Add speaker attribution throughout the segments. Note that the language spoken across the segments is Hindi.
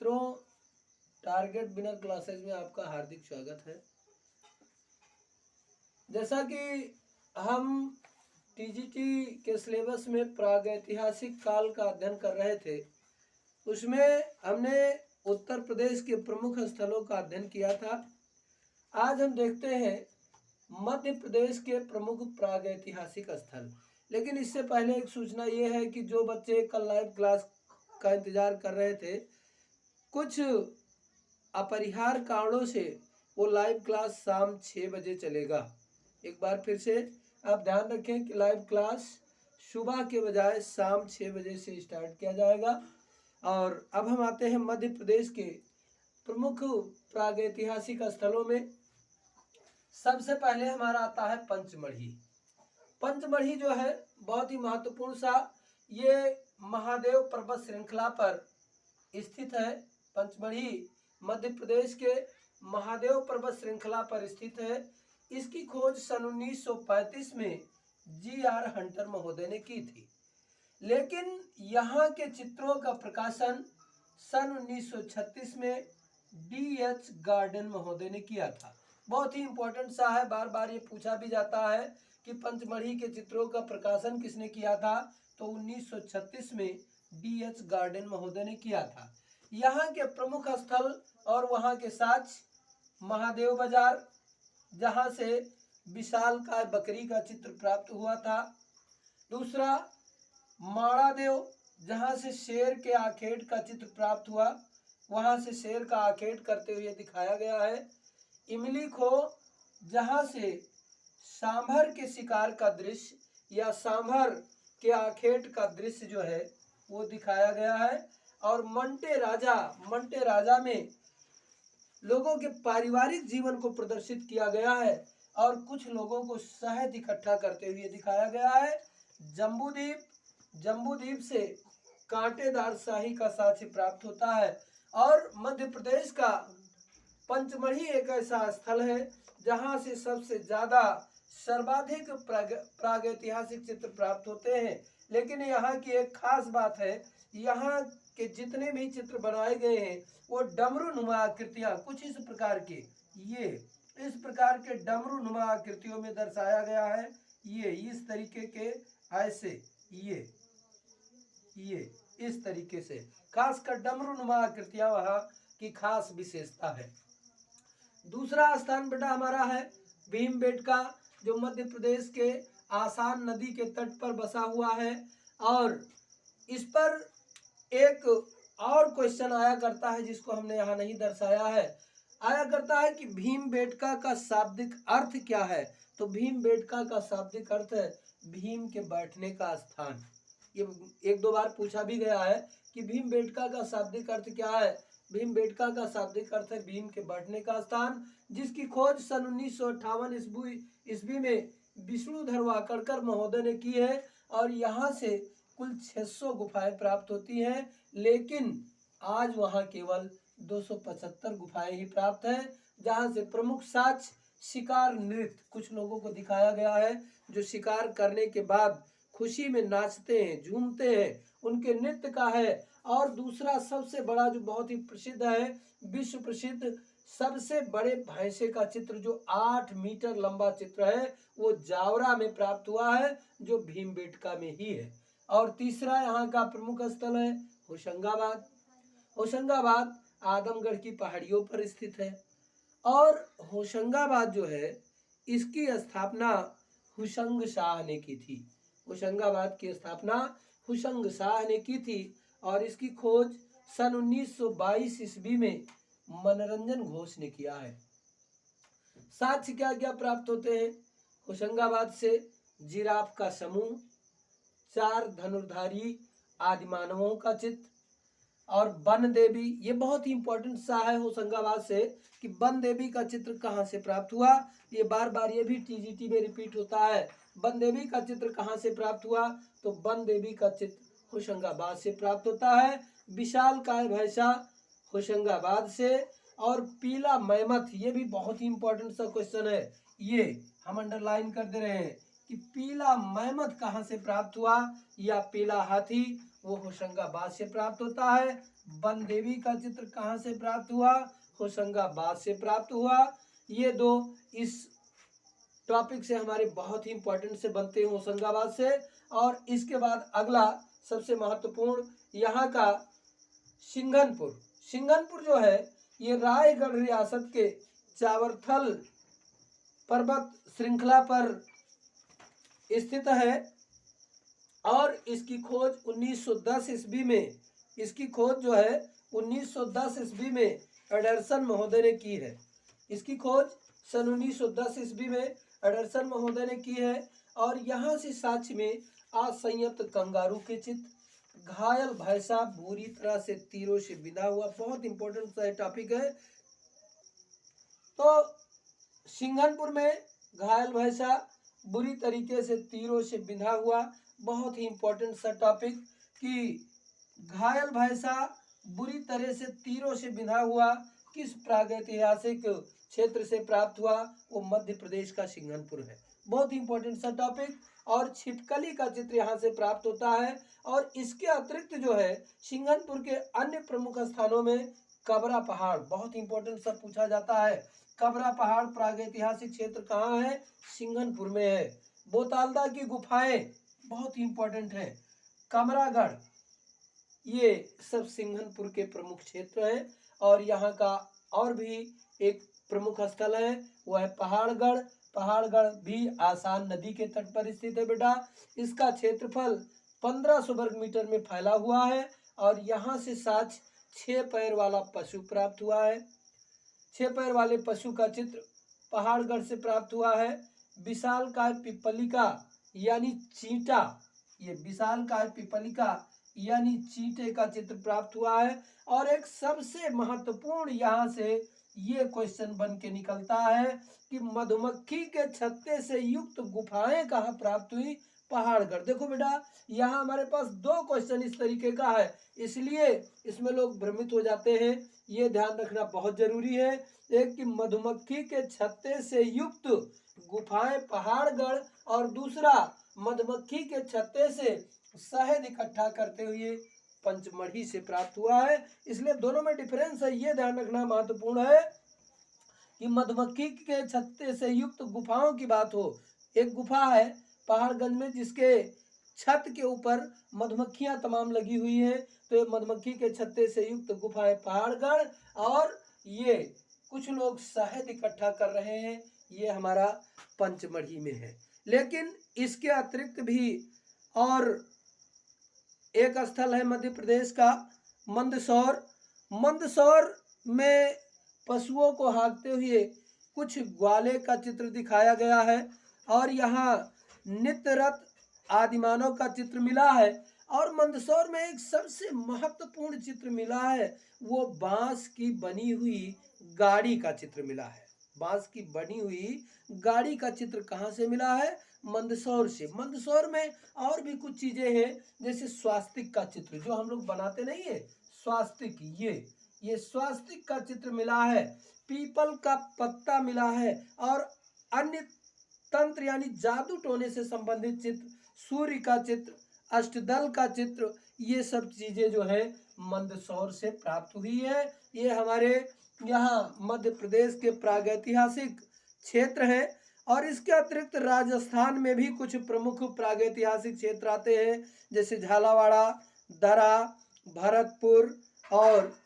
Speaker 1: मित्रों, टारगेट विनर क्लासेस में आपका हार्दिक स्वागत है। जैसा कि हम टीजीटी के सिलेबस में प्रागैतिहासिक काल का अध्ययन कर रहे थे, उसमें हमने उत्तर प्रदेश के प्रमुख स्थलों का अध्ययन किया था। आज हम देखते हैं मध्य प्रदेश के प्रमुख प्रागैतिहासिक स्थल। लेकिन इससे पहले एक सूचना ये है कि जो बच्चे कल लाइव क्लास का इंतजार कर रहे थे, कुछ अपरिहार्य कारणों से वो लाइव क्लास शाम 6 बजे चलेगा। एक बार फिर से आप ध्यान रखें कि लाइव क्लास सुबह के बजाय शाम 6 बजे से स्टार्ट किया जाएगा। और अब हम आते हैं मध्य प्रदेश के प्रमुख प्रागैतिहासिक स्थलों में। सबसे पहले हमारा आता है पंचमढ़ी। पंचमढ़ी जो है बहुत ही महत्वपूर्ण सा, ये महादेव पर्वत श्रृंखला पर स्थित है। पंचमढ़ी मध्य प्रदेश के महादेव पर्वत श्रृंखला पर स्थित है। इसकी खोज सन 1935 में जी.आर. हंटर महोदय ने की थी, लेकिन यहाँ के चित्रों का प्रकाशन सन 1936 में डी.एच. गार्डन महोदय ने किया था। बहुत ही इंपॉर्टेंट सा है, बार बार ये पूछा भी जाता है कि पंचमढ़ी के चित्रों का प्रकाशन किसने किया था, तो 1936 में डी.एच. गार्डन महोदय ने किया था। यहाँ के प्रमुख स्थल और वहाँ के साक्ष: महादेव बाजार, जहाँ से विशालकाय बकरी का चित्र प्राप्त हुआ था। दूसरा, माड़ादेव, जहाँ से शेर के आखेट का चित्र प्राप्त हुआ, वहाँ से शेर का आखेट करते हुए दिखाया गया है। इमली खो, जहाँ से सांभर के शिकार का दृश्य या सांभर के आखेट का दृश्य जो है वो दिखाया गया है। और मंटे राजा में लोगों के पारिवारिक जीवन को प्रदर्शित किया गया है और कुछ लोगों को शहद इकट्ठा करते हुए दिखाया गया है। जम्बूद्वीप से कांटेदार शाही का साक्ष्य प्राप्त होता है। और मध्य प्रदेश का पंचमढ़ी एक ऐसा स्थल है जहां से सबसे ज्यादा सर्वाधिक प्रागैतिहासिक चित्र प्राप्त होते हैं। लेकिन यहाँ की एक खास बात है, यहाँ के जितने भी चित्र बनाए गए हैं वो डमरू नुमा आकृतियां कुछ इस प्रकार के, ये इस प्रकार के डमरू नुमा आकृतियों में दर्शाया गया है। ये इस तरीके के, ऐसे ये इस तरीके से, खासकर डमरू नुमा आकृतियां वहाँ की खास विशेषता है। दूसरा स्थान बेटा हमारा है भीमबेटका, जो मध्य प्रदेश के आसान नदी के तट पर बसा हुआ है। और इस पर एक और क्वेश्चन आया करता है जिसको हमने यहाँ नहीं दर्शाया है। आया करता है कि भीमबेटका का शाब्दिक अर्थ क्या है, तो भीमबेटका का शाब्दिक अर्थ है भीम के बैठने का स्थान। ये एक दो बार पूछा भी गया है कि भीमबेटका का शाब्दिक अर्थ क्या है। भीमबेटका का शाब्दिक अर्थ है भीम के बैठने का स्थान, जिसकी खोज सन 1958 ईस्वी में विष्णुधर वाकड़कर महोदय ने की है। और यहाँ से कुल 600 गुफाएं प्राप्त होती हैं, लेकिन आज वहाँ केवल 275 गुफाएं ही प्राप्त हैं, जहाँ से प्रमुख साक्ष्य शिकार नृत्य कुछ लोगों को दिखाया गया है, जो शिकार करने के बाद खुशी में नाचते हैं, झूमते हैं, उनके नृत्य का है। और दूसरा सबसे बड़ा जो बहुत ही प्रसिद्ध है, विश्व प्रसिद्ध सबसे बड़े भैंसे का चित्र जो 8 मीटर लंबा चित्र है, वो जावरा में प्राप्त हुआ है, जो भीमबेटका में ही है। और तीसरा यहाँ का प्रमुख स्थल है होशंगाबाद। होशंगाबाद आदमगढ़ की पहाड़ियों पर स्थित है। और होशंगाबाद जो है, इसकी स्थापना हुशंग शाह ने की थी। होशंगाबाद की स्थापना हुशंग शाह ने की थी और इसकी खोज सन 1922 ईस्वी में मनोरंजन घोष ने किया है। साक्ष्य क्या क्या प्राप्त होते हैं होशंगाबाद से? जिराफ का समूह, 4 धनुर्धारी आदि मानवों का चित्र, और वन देवी। ये बहुत ही इंपॉर्टेंट सा है होशंगाबाद से कि वन देवी का चित्र कहाँ से प्राप्त हुआ। ये बार बार ये भी टीजीटी में रिपीट होता है। वन देवी का चित्र कहाँ से प्राप्त हुआ, तो वन देवी का चित्र होशंगाबाद से प्राप्त होता है। विशालकाय भैंसा होशंगाबाद से। और पीला मैमथ, ये भी बहुत ही इंपॉर्टेंट सा क्वेश्चन है, ये हम अंडरलाइन कर दे रहे हैं कि पीला मैमथ कहाँ से प्राप्त हुआ, या पीला हाथी वो होशंगाबाद से प्राप्त होता है। वन देवी का चित्र कहाँ से प्राप्त हुआ? होशंगाबाद से प्राप्त हुआ। ये दो इस टॉपिक से हमारे बहुत ही इंपॉर्टेंट से बनते हैं, होशंगाबाद से। और इसके बाद अगला सबसे महत्वपूर्ण यहाँ का सिंघनपुर। सिंघनपुर जो है ये रायगढ़ रियासत के चावरथल पर्वत श्रृंखला पर स्थित है और इसकी खोज 1910 ईस्वी में, इसकी खोज जो है 1910 ईस्वी में एडरसन महोदय ने की है। इसकी खोज सन 1910 ईस्वी में एडरसन महोदय ने की है। और यहाँ से साक्ष्य में असंयत कंगारू के चित्र, घायल भैंसा बुरी तरह से तीरों से बिंधा हुआ, बहुत इंपॉर्टेंट सा टॉपिक है। तो सिंघनपुर में घायल भैंसा बुरी तरीके से तीरों से बिंधा हुआ, बहुत ही इंपॉर्टेंट सा टॉपिक कि घायल भैंसा बुरी तरह से तीरों से बिंधा हुआ किस प्रागैतिहासिक क्षेत्र से प्राप्त हुआ? वो मध्य प्रदेश का सिंघनपुर है, बहुत ही इंपॉर्टेंट सा टॉपिक। और छिपकली का चित्र यहाँ से प्राप्त होता है। और इसके अतिरिक्त जो है सिंघनपुर के अन्य प्रमुख स्थानों में कबरा पहाड़, बहुत इंपॉर्टेंट सा पूछा जाता है। कबरा पहाड़ प्रागैतिहासिक क्षेत्र कहाँ है? सिंघनपुर में है। बोतालदा की गुफाएं बहुत ही इंपॉर्टेंट है। कमरागढ़, ये सब सिंघनपुर के प्रमुख क्षेत्र हैं। और यहाँ का और भी एक प्रमुख स्थल है, वो है पहाड़गढ़। पहाड़गढ़ भी आसान नदी के तट पर स्थित है बेटा। इसका क्षेत्रफल 1500 वर्ग मीटर में फैला हुआ है। और यहाँ से साक्ष्य 6 पैर वाला पशु प्राप्त हुआ है। 6 पैर वाले पशु का चित्र पहाड़गढ़ से प्राप्त हुआ है। विशालकाय पिपलिका यानी चींटा, ये विशालकाय पिपलिका यानी चींटे का चित्र प्राप्त हुआ है। और एक सबसे महत्वपूर्ण यहाँ से ये क्वेश्चन बन के निकलता है कि मधुमक्खी के छत्ते से युक्त गुफाएं कहाँ प्राप्त हुई? पहाड़गढ़। देखो बेटा यहाँ हमारे पास 2 क्वेश्चन इस तरीके का है, इसलिए इसमें लोग भ्रमित हो जाते हैं, ये ध्यान रखना बहुत जरूरी है। एक कि मधुमक्खी के छत्ते से युक्त गुफाएं पहाड़गढ़, और दूसरा मधुमक्खी के छत्ते से शहद इकट्ठा करते हुए पंचमढ़ी से प्राप्त हुआ है। इसलिए दोनों में डिफरेंस है, ये ध्यान रखना महत्वपूर्ण है कि मधुमक्खी के छत्ते से युक्त गुफाओं की बात हो। एक गुफा है पहाड़गंज में जिसके छत के ऊपर मधुमक्खियां तमाम लगी हुई हैं, तो ये मधुमक्खी के छत्ते से युक्त गुफा है पहाड़गढ़। और ये कुछ लोग शहद इकट्ठा कर रहे हैं, ये हमारा पंचमढ़ी में है। लेकिन इसके अतिरिक्त भी और एक स्थल है मध्य प्रदेश का मंदसौर। मंदसौर में पशुओं को हाँकते हुए कुछ ग्वाले का चित्र दिखाया गया है। और यहाँ नित्यरत आदिमानव का चित्र मिला है। और मंदसौर में एक सबसे महत्वपूर्ण चित्र मिला है, वो बांस की बनी हुई गाड़ी का चित्र मिला है। बांस की बनी हुई गाड़ी का चित्र कहाँ से मिला है? मंदसौर से। मंदसौर में और भी कुछ चीजें हैं, जैसे स्वास्तिक का चित्र जो हम लोग बनाते नहीं है, स्वास्तिक, ये स्वास्तिक का चित्र मिला है। पीपल का पत्ता मिला है। और अन्य तंत्र यानी जादू टोने से संबंधित चित्र, सूर्य का चित्र, अष्टदल का चित्र, ये सब चीजें जो है मंदसौर से प्राप्त हुई है। ये हमारे यहाँ मध्य प्रदेश के प्रागैतिहासिक क्षेत्र हैं। और इसके अतिरिक्त राजस्थान में भी कुछ प्रमुख प्रागैतिहासिक क्षेत्र आते हैं, जैसे झालावाड़ा, दरा, भरतपुर और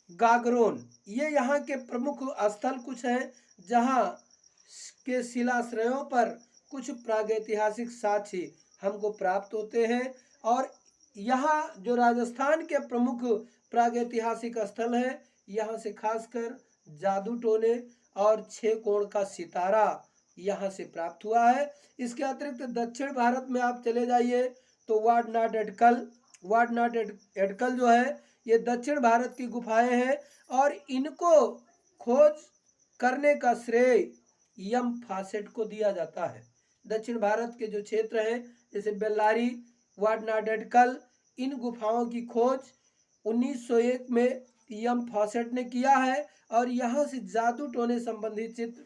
Speaker 1: गागरोन। ये यहाँ के प्रमुख स्थल कुछ हैं जहाँ के शिलाश्रयों पर कुछ प्रागैतिहासिक साक्ष्य हमको प्राप्त होते हैं। और यहाँ जो राजस्थान के प्रमुख प्रागैतिहासिक स्थल है, यहाँ से खासकर जादू टोने और 6 कोण का सितारा यहाँ से प्राप्त हुआ है। इसके अतिरिक्त दक्षिण भारत में आप चले जाइए तो वाडनाड एडकल जो है ये दक्षिण भारत की गुफाएं हैं। और इनको खोज करने का श्रेय यम फासेट को दिया जाता है। दक्षिण भारत के जो क्षेत्र हैं जैसे बेल्लारी, वाडनाड एडकल, इन गुफाओं की खोज 1901 में यम फासेट ने किया है। और यहाँ से जादू टोने संबंधित चित्र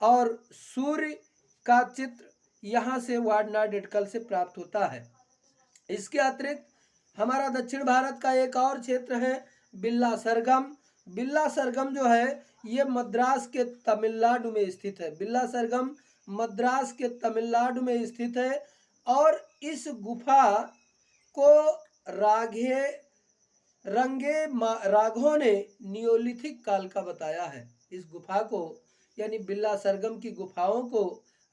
Speaker 1: और सूर्य का चित्र यहाँ से वाडनाड एडकल से प्राप्त होता है। इसके अतिरिक्त हमारा दक्षिण भारत का एक और क्षेत्र है बिल्ला सरगम। बिल्ला सरगम जो है ये मद्रास के तमिलनाडु में स्थित है। बिल्ला सरगम मद्रास के तमिलनाडु में स्थित है और इस गुफा को राघे राघवों ने नियोलिथिक काल का बताया है। इस गुफा को यानी बिल्ला सरगम की गुफाओं को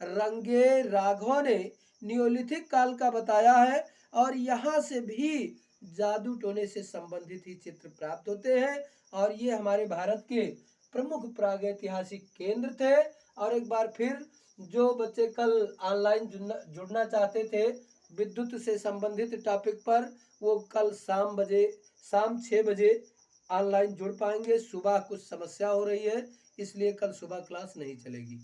Speaker 1: रंगे राघवों ने नियोलिथिक काल का बताया है और यहाँ से भी जादू टोने से संबंधित ही चित्र प्राप्त होते हैं और ये हमारे भारत के प्रमुख प्रागैतिहासिक केंद्र थे। और एक बार फिर जो बच्चे कल ऑनलाइन जुड़ना चाहते थे विद्युत से संबंधित टॉपिक पर, वो कल शाम 6 बजे ऑनलाइन जुड़ पाएंगे। सुबह कुछ समस्या हो रही है इसलिए कल सुबह क्लास नहीं चलेगी।